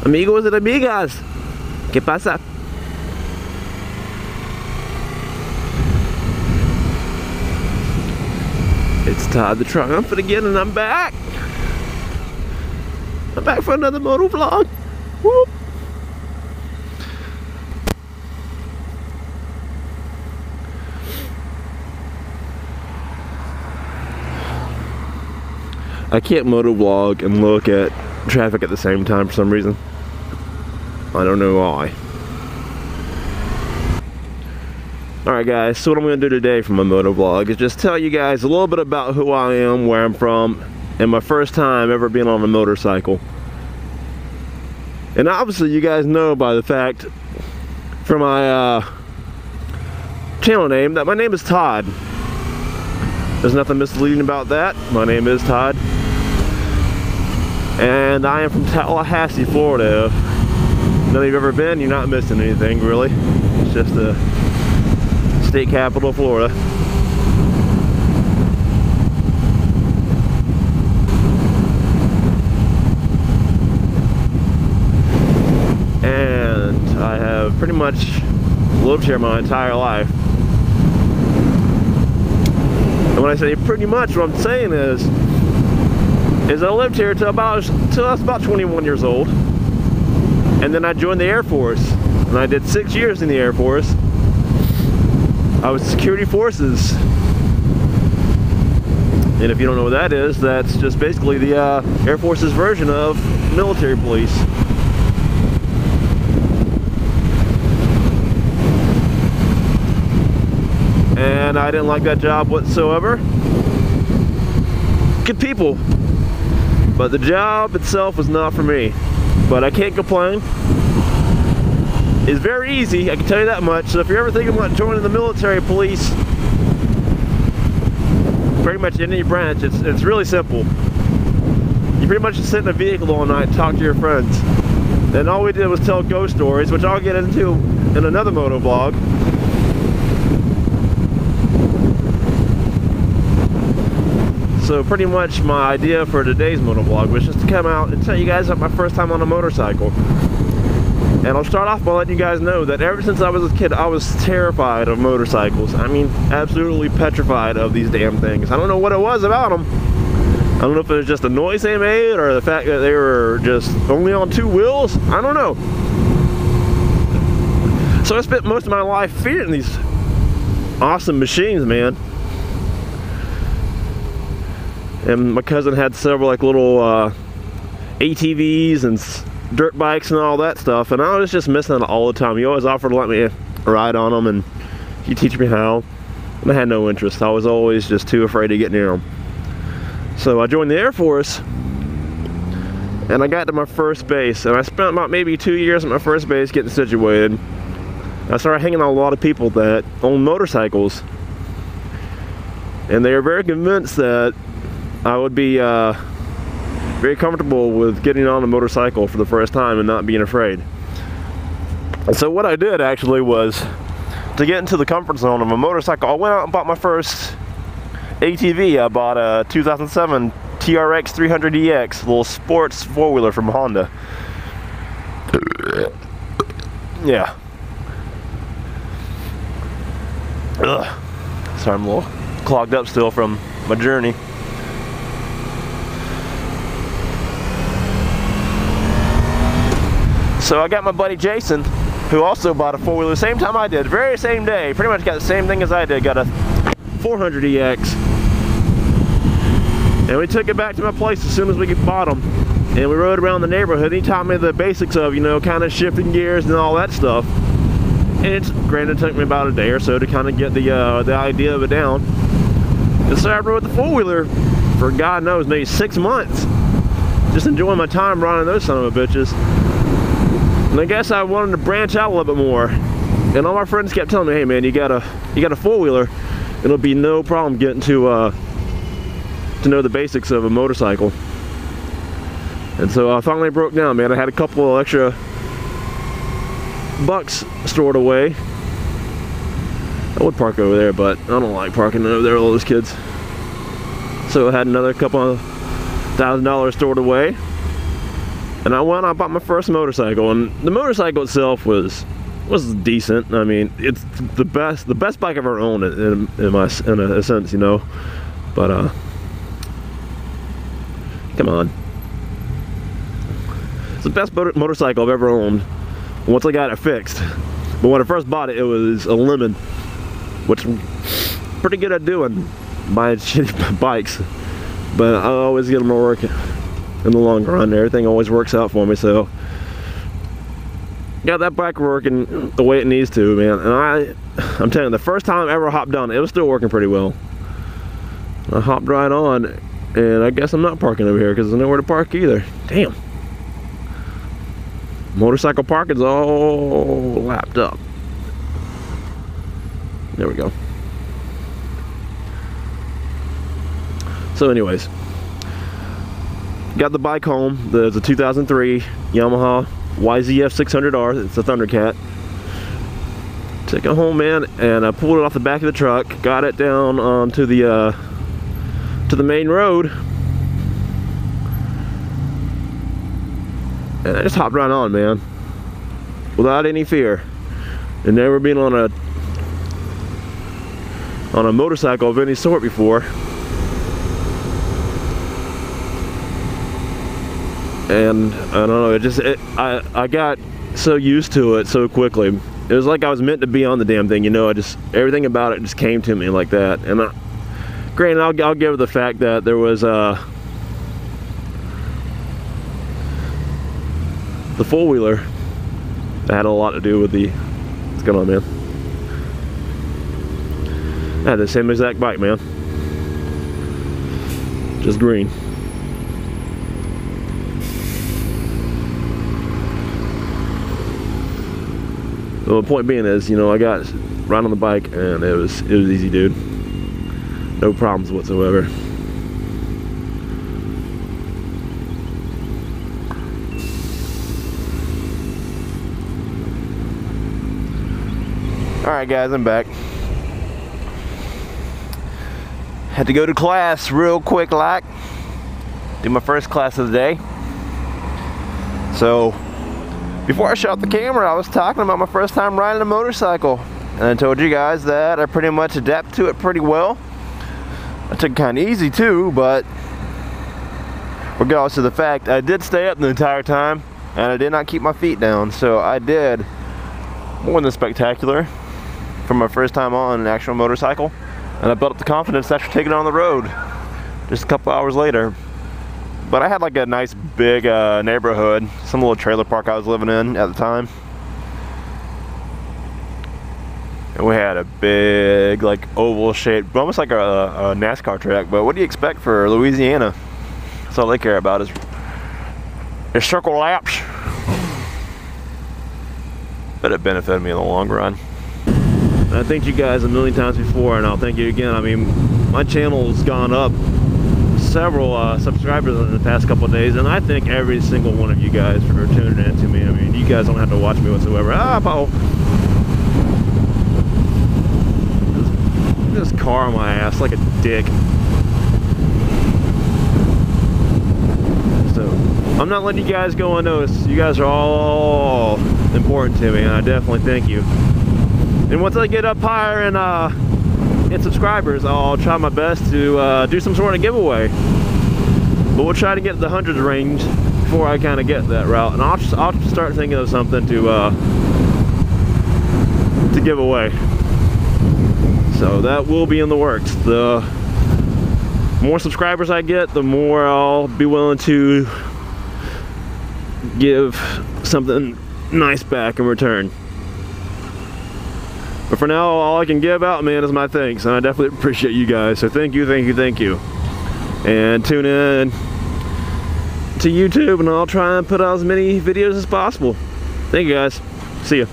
Amigos and amigas, ¿qué pasa? It's Todd the Triumphant again, and I'm back. I'm back for another moto vlog. Whoop. I can't moto vlog and look at traffic at the same time for some reason. I don't know why. Alright guys, so what I'm going to do today for my moto vlog is just tell you guys a little bit about who I am, where I'm from, and my first time ever being on a motorcycle. And obviously you guys know by the fact from my channel name that my name is Todd. There's nothing misleading about that. My name is Todd. And I am from Tallahassee, Florida. If none of you have ever been, you're not missing anything really. It's just the state capital of Florida. And I have pretty much lived here my entire life. And when I say pretty much, what I'm saying is I lived here till I was about 21 years old. And then I joined the Air Force. And I did 6 years in the Air Force. I was security forces. And if you don't know what that is, that's just basically the Air Force's version of military police. And I didn't like that job whatsoever. Good people, but the job itself was not for me. But I can't complain. It's very easy, I can tell you that much. So if you're ever thinking about joining the military police, pretty much any branch, it's really simple. You pretty much just sit in a vehicle all night and talk to your friends. Then all we did was tell ghost stories, which I'll get into in another moto vlog. So pretty much my idea for today's motovlog was just to come out and tell you guys about my first time on a motorcycle. And I'll start off by letting you guys know that ever since I was a kid, I was terrified of motorcycles. I mean, absolutely petrified of these damn things. I don't know what it was about them. I don't know if it was just the noise they made or the fact that they were just only on 2 wheels. I don't know. So I spent most of my life fearing these awesome machines, man. And my cousin had several like little ATVs and dirt bikes and all that stuff, and I was just missing it all the time. He always offered to let me ride on them, and he'd teach me how. And I had no interest. I was always just too afraid to get near them. So I joined the Air Force, and I got to my first base, and I spent about maybe 2 years at my first base getting situated. I started hanging out with a lot of people that own motorcycles, and they were very convinced that I would be very comfortable with getting on a motorcycle for the first time and not being afraid. And so what I did actually was to get into the comfort zone of a motorcycle. I went out and bought my first ATV. I bought a 2007 TRX 300EX, a little sports 4-wheeler from Honda. Yeah. Ugh. Sorry, I'm a little clogged up still from my journey. So I got my buddy Jason, who also bought a 4-wheeler the same time I did, very same day, pretty much got the same thing as I did, got a 400EX. And we took it back to my place as soon as we bought them. And we rode around the neighborhood. He taught me the basics of, you know, kind of shifting gears and all that stuff. And granted, it took me about a day or so to kind of get the idea of it down. And so I rode the 4-wheeler for God knows, maybe 6 months. Just enjoying my time riding those son of a bitches. And I guess I wanted to branch out a little bit more. And all my friends kept telling me, hey man, you got a 4-wheeler, it'll be no problem getting to know the basics of a motorcycle. And so I finally broke down, man. I had a couple of extra bucks stored away. I would park over there, but I don't like parking over there with all those kids. So I had another couple of $1,000 stored away. And I went and I bought my first motorcycle, and the motorcycle itself was decent. I mean, it's the best bike I've ever owned in a sense, you know. But come on, it's the best motorcycle I've ever owned once I got it fixed. But when I first bought it, it was a lemon, which I'm pretty good at doing, buying shitty bikes. But I always get them to work in the long run. Everything always works out for me, so got that bike working the way it needs to, man. And I'm telling you, the first time I ever hopped on it was still working pretty well. I hopped right on, and I guess I'm not parking over here because there's nowhere to park either. Damn. Motorcycle parking's all lapped up. There we go. So anyways, got the bike home. There's a 2003 Yamaha YZF 600R. It's a Thundercat. Took it home, man, and I pulled it off the back of the truck, got it down onto the to the main road, and I just hopped right on, man, without any fear. And never been on a motorcycle of any sort before. And I don't know, I got so used to it so quickly. It was like I was meant to be on the damn thing, you know. Everything about it just came to me like that. And granted, I'll give it the fact that there was the four-wheeler that had a lot to do with the, what's going on, man? I had the same exact bike, man, just green. So the point being is, you know, I got right on the bike and it was easy, dude. No problems whatsoever. Alright guys, I'm back. Had to go to class real quick like. Do my first class of the day. So before I shot the camera, I was talking about my first time riding a motorcycle. And I told you guys that I pretty much adapted to it pretty well. I took it kind of easy too, but regardless of the fact, I did stay up the entire time and I did not keep my feet down. So I did more than spectacular for my first time on an actual motorcycle. And I built up the confidence after taking it on the road just a couple hours later. But I had like a nice big neighborhood, some little trailer park I was living in at the time. And we had a big, like, oval shaped, almost like a NASCAR track. But what do you expect for Louisiana? That's all they care about is circle laps. But it benefited me in the long run. I thanked you guys a million times before, and I'll thank you again. I mean, my channel's gone up several subscribers in the past couple of days, and I thank every single one of you guys for tuning in to me. I mean, you guys don't have to watch me whatsoever. Ah, Paul. This car on my ass like a dick. So I'm not letting you guys go unnoticed. You guys are all important to me, and I definitely thank you. And once I get up higher in subscribers, I'll try my best to do some sort of giveaway. But we'll try to get the hundreds range before I kind of get that route, and I'll start thinking of something to give away. So that will be in the works. The more subscribers I get, the more I'll be willing to give something nice back in return. But for now, all I can give out, man, is my thanks, and I definitely appreciate you guys. So thank you, thank you, thank you. And tune in to YouTube, and I'll try and put out as many videos as possible. Thank you, guys. See ya.